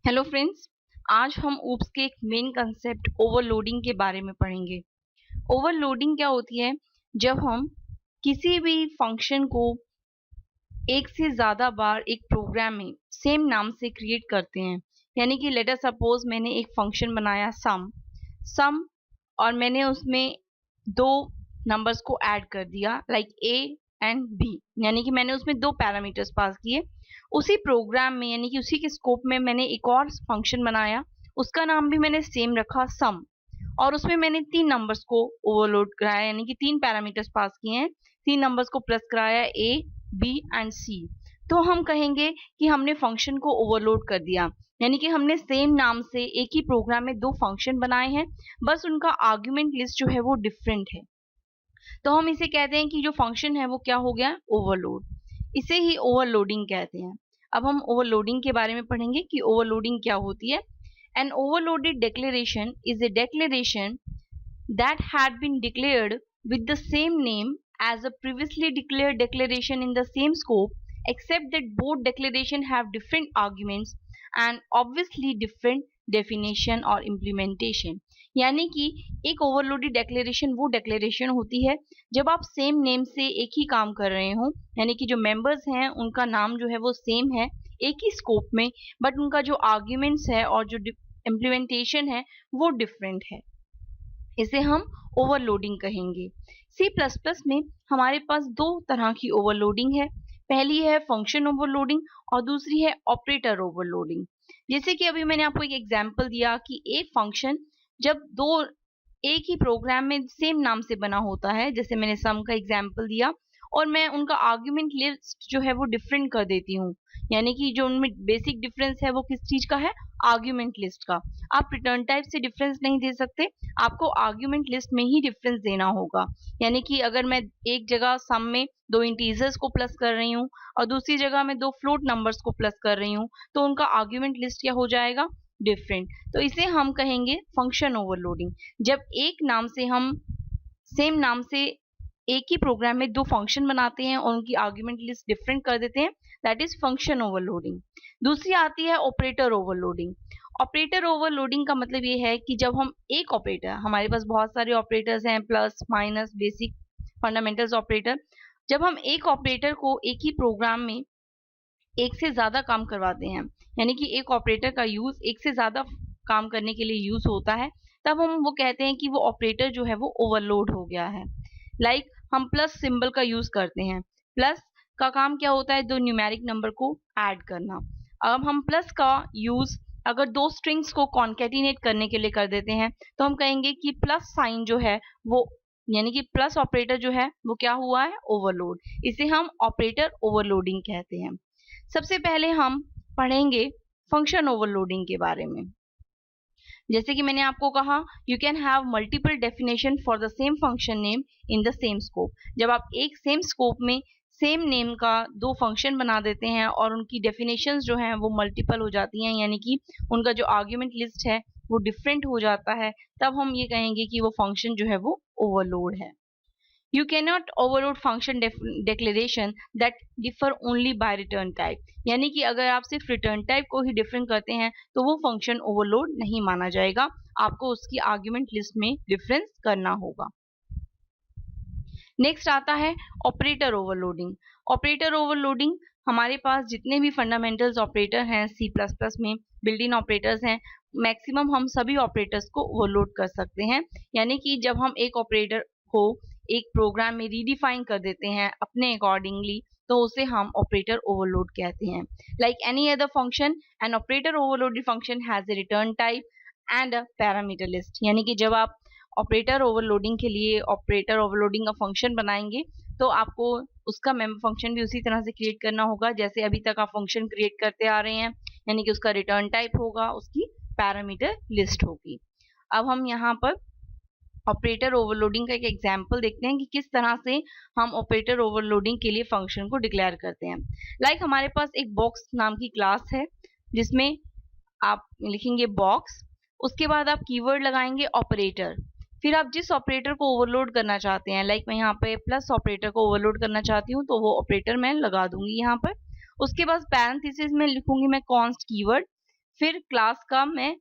Hello friends, आज हम oops के एक मेन कंसेप्ट ओवरलोडिंग के बारे में पढ़ेंगे। ओवरलोडिंग क्या होती है? जब हम किसी भी फंक्शन को एक से ज़्यादा बार एक प्रोग्राम में सेम नाम से क्रिएट करते हैं। यानी कि लेट अस सपोज मैंने एक फंक्शन बनाया सम और मैंने उसमें दो नंबर्स को ऐड कर दिया लाइक ए एंड बी, यानी कि मैंने उसमें दो पैरामीटर्स पास किए। उसी प्रोग्राम में यानी कि उसी के स्कोप में मैंने एक और फंक्शन बनाया, उसका नाम भी मैंने सेम रखा सम, और उसमें मैंने तीन नंबर्स को ओवरलोड कराया, यानी कि तीन पैरामीटर्स पास किए हैं, तीन नंबर्स को प्लस कराया ए बी एंड सी। तो हम कहेंगे कि हमने फंक्शन को ओवरलोड कर दिया, यानी कि हमने सेम नाम से एक ही प्रोग्राम में दो फंक्शन बनाए हैं, बस उनका आर्ग्यूमेंट लिस्ट जो है वो डिफरेंट है। तो हम इसे कहते हैं कि जो फंक्शन है वो क्या हो गया? ओवरलोड। इसे ही ओवरलोडिंग कहते हैं। अब हम ओवरलोडिंग के बारे में पढ़ेंगे कि ओवरलोडिंग क्या होती है। An overloaded declaration is a declaration that had been declared with the same name as a previously declared declaration in the same scope except that both declaration have different arguments and obviously different definition और implementation। यानी कि एक overloaded declaration वो declaration होती है जब आप same name से एक ही काम कर रहे हो, यानी कि जो मेंबर्स हैं उनका नाम जो है वो सेम है एक ही स्कोप में, बट उनका जो आर्ग्यूमेंट्स है और जो इम्प्लीमेंटेशन है वो डिफरेंट है। इसे हम ओवरलोडिंग कहेंगे। सी प्लस प्लस में हमारे पास दो तरह की ओवरलोडिंग है। पहली है फंक्शन ओवरलोडिंग और दूसरी है ऑपरेटर ओवरलोडिंग। जैसे कि अभी मैंने आपको एक एग्जांपल दिया कि एक फंक्शन जब दो एक ही प्रोग्राम में सेम नाम से बना होता है, जैसे मैंने सम का एग्जांपल दिया, और मैं उनका आर्ग्यूमेंट लिस्ट जो है वो डिफरेंट कर देती हूँ, यानी कि जो उनमें बेसिक डिफरेंस है वो किस चीज का है? आर्ग्यूमेंट लिस्ट का। आप रिटर्न टाइप से डिफरेंस नहीं दे सकते, आपको आर्ग्यूमेंट लिस्ट में ही डिफरेंस देना होगा। यानी कि अगर मैं एक जगह सम में दो इंटीजर्स को प्लस कर रही हूँ और दूसरी जगह में दो फ्लोट नंबर्स को प्लस कर रही हूँ, तो उनका आर्ग्यूमेंट लिस्ट क्या हो जाएगा? डिफरेंट। तो इसे हम कहेंगे फंक्शन ओवरलोडिंग। जब एक नाम से हम सेम नाम से एक ही प्रोग्राम में दो फंक्शन बनाते हैं और उनकी आर्ग्यूमेंट लिस्ट डिफरेंट कर देते हैं, दैट इज फंक्शन ओवरलोडिंग। दूसरी आती है ऑपरेटर ओवरलोडिंग। ऑपरेटर ओवरलोडिंग का मतलब ये है कि जब हम एक ऑपरेटर, हमारे पास बहुत सारे ऑपरेटर्स हैं, plus minus basic fundamentals operator, जब हम एक ऑपरेटर को एक ही प्रोग्राम में एक से ज्यादा काम करवाते हैं, यानी कि एक ऑपरेटर का यूज एक से ज्यादा काम करने के लिए यूज होता है, तब हम वो कहते हैं कि वो ऑपरेटर जो है वो ओवरलोड हो गया है। लाइक हम प्लस सिंबल का यूज करते हैं। प्लस का काम क्या होता है? दो न्यूमेरिक नंबर को ऐड करना। अब हम प्लस का यूज अगर दो स्ट्रिंग्स को कॉन्केटिनेट करने के लिए कर देते हैं, तो हम कहेंगे कि प्लस साइन जो है वो, यानी कि प्लस ऑपरेटर जो है वो क्या हुआ है? ओवरलोड। इसे हम ऑपरेटर ओवरलोडिंग कहते हैं। सबसे पहले हम पढ़ेंगे फंक्शन ओवरलोडिंग के बारे में। जैसे कि मैंने आपको कहा, you can have multiple definition for the same function name in the same scope. जब आप एक सेम स्कोप में सेम नेम का दो फंक्शन बना देते हैं और उनकी डेफिनेशंस जो हैं वो मल्टीपल हो जाती हैं, यानी कि उनका जो आर्ग्यूमेंट लिस्ट है वो डिफरेंट हो जाता है, तब हम ये कहेंगे कि वो फंक्शन जो है वो ओवरलोड है। You cannot overload function declaration that differ only by return type। यानी कि अगर आप सिर्फ रिटर्न टाइप को ही डिफरेंट करते हैं तो वो फंक्शन ओवरलोड नहीं माना जाएगा, आपको उसकी आर्ग्यूमेंट लिस्ट में डिफरेंस करना होगा। नेक्स्ट आता है ऑपरेटर ओवरलोडिंग। ऑपरेटर ओवरलोडिंग, हमारे पास जितने भी फंडामेंटल्स ऑपरेटर हैं सी प्लस प्लस में, बिल्ट इन ऑपरेटर्स हैं, मैक्सिमम हम सभी ऑपरेटर्स को ओवरलोड कर सकते हैं। यानी कि जब हम एक ऑपरेटर को एक प्रोग्राम में रीडिफाइन कर देते हैं अपने अकॉर्डिंगली, तो उसे हम ऑपरेटर ओवरलोड कहते हैं। Like any other function, an operator overloaded function has a return type and a parameter list. यानी कि जब आप ऑपरेटर ओवरलोडिंग के लिए ऑपरेटर ओवरलोडिंग का फंक्शन बनाएंगे, तो आपको उसका मेंबर फंक्शन भी उसी तरह से क्रिएट करना होगा जैसे अभी तक आप फंक्शन क्रिएट करते आ रहे हैं, यानी कि उसका रिटर्न टाइप होगा, उसकी पैरामीटर लिस्ट होगी। अब हम यहाँ पर ऑपरेटर ओवरलोडिंग का एक एग्जाम्पल देखते हैं कि किस तरह से हम ऑपरेटर ओवरलोडिंग के लिए फंक्शन को डिक्लेयर करते हैं। लाइक हमारे पास एक बॉक्स नाम की क्लास है जिसमें आप लिखेंगे बॉक्स, उसके बाद आप कीवर्ड लगाएंगे ऑपरेटर, फिर आप जिस ऑपरेटर को ओवरलोड करना चाहते हैं, लाइक मैं यहाँ पे प्लस ऑपरेटर को ओवरलोड करना चाहती हूँ तो वो ऑपरेटर मैं लगा दूंगी यहाँ पर। उसके बाद पैरेंथेसिस में लिखूंगी मैं कॉन्स्ट कीवर्ड, फिर क्लास का मैं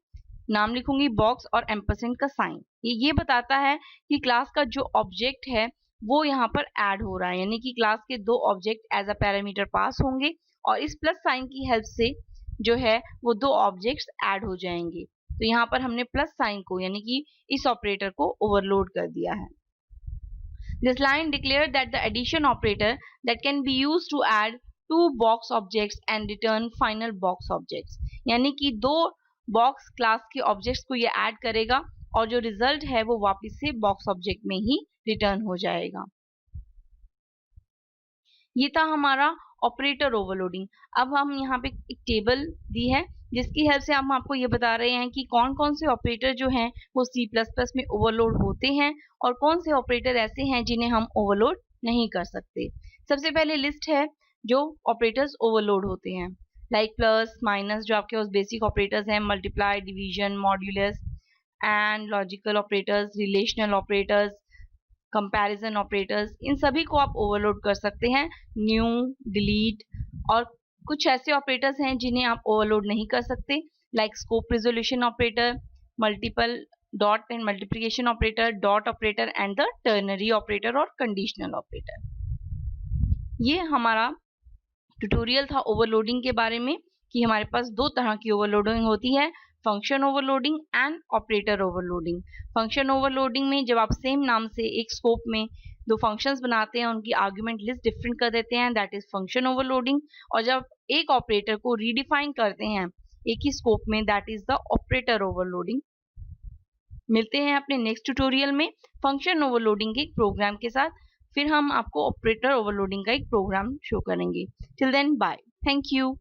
नाम लिखूंगी बॉक्स और एम्परसेंड का साइन। ये बताता है कि क्लास का जो ऑब्जेक्ट है वो यहाँ पर ऐड हो रहा है, यानी कि क्लास के दो object as a parameter pass होंगे और इस प्लस साइन की हेल्प से जो है वो दो ऑब्जेक्ट्स ऐड हो जाएंगे। तो यहाँ पर हमने प्लस साइन को यानी कि इस ऑपरेटर को ओवरलोड कर दिया है। This line declared that the addition operator that can be used to add two box objects and return final box objects, यानी कि दो बॉक्स क्लास के ऑब्जेक्ट्स को ये ऐड करेगा और जो रिजल्ट है वो वापस से बॉक्स ऑब्जेक्ट में ही रिटर्न हो जाएगा। ये था हमारा ऑपरेटर ओवरलोडिंग। अब हम यहाँ पे एक टेबल दी है जिसकी हेल्प से हम आपको ये बता रहे हैं कि कौन कौन से ऑपरेटर जो हैं वो C++ में ओवरलोड होते हैं और कौन से ऑपरेटर ऐसे हैं जिन्हें हम ओवरलोड नहीं कर सकते। सबसे पहले लिस्ट है जो ऑपरेटर्स ओवरलोड होते हैं, लाइक प्लस माइनस जो आपके पास बेसिक ऑपरेटर्स हैं, multiply, division, modulus and logical operators, relational operators, comparison operators, इन सभी को आप ओवरलोड कर सकते हैं। न्यू, डिलीट और कुछ ऐसे ऑपरेटर्स हैं जिन्हें आप ओवरलोड नहीं कर सकते, like scope resolution operator, multiple dot and multiplication operator, dot operator and the ternary operator और कंडीशनल ऑपरेटर। ये हमारा ट्यूटोरियल था ओवरलोडिंग के बारे में कि हमारे पास दो तरह की ओवरलोडिंग होती है, function overloading and operator overloading. Function overloading में जब आप सेम नाम से एक स्कोप में दो फंक्शंस बनाते हैं, उनकी आर्गुमेंट लिस्ट डिफरेंट कर देते हैं, दैट इज फंक्शन ओवरलोडिंग। और जब एक ऑपरेटर को रीडिफाइन करते हैं एक ही स्कोप में, that is the operator overloading. मिलते हैं अपने नेक्स्ट ट्यूटोरियल में फंक्शन ओवरलोडिंग के एक प्रोग्राम के साथ, फिर हम आपको ऑपरेटर ओवरलोडिंग का एक प्रोग्राम शो करेंगे। Till then bye, thank you.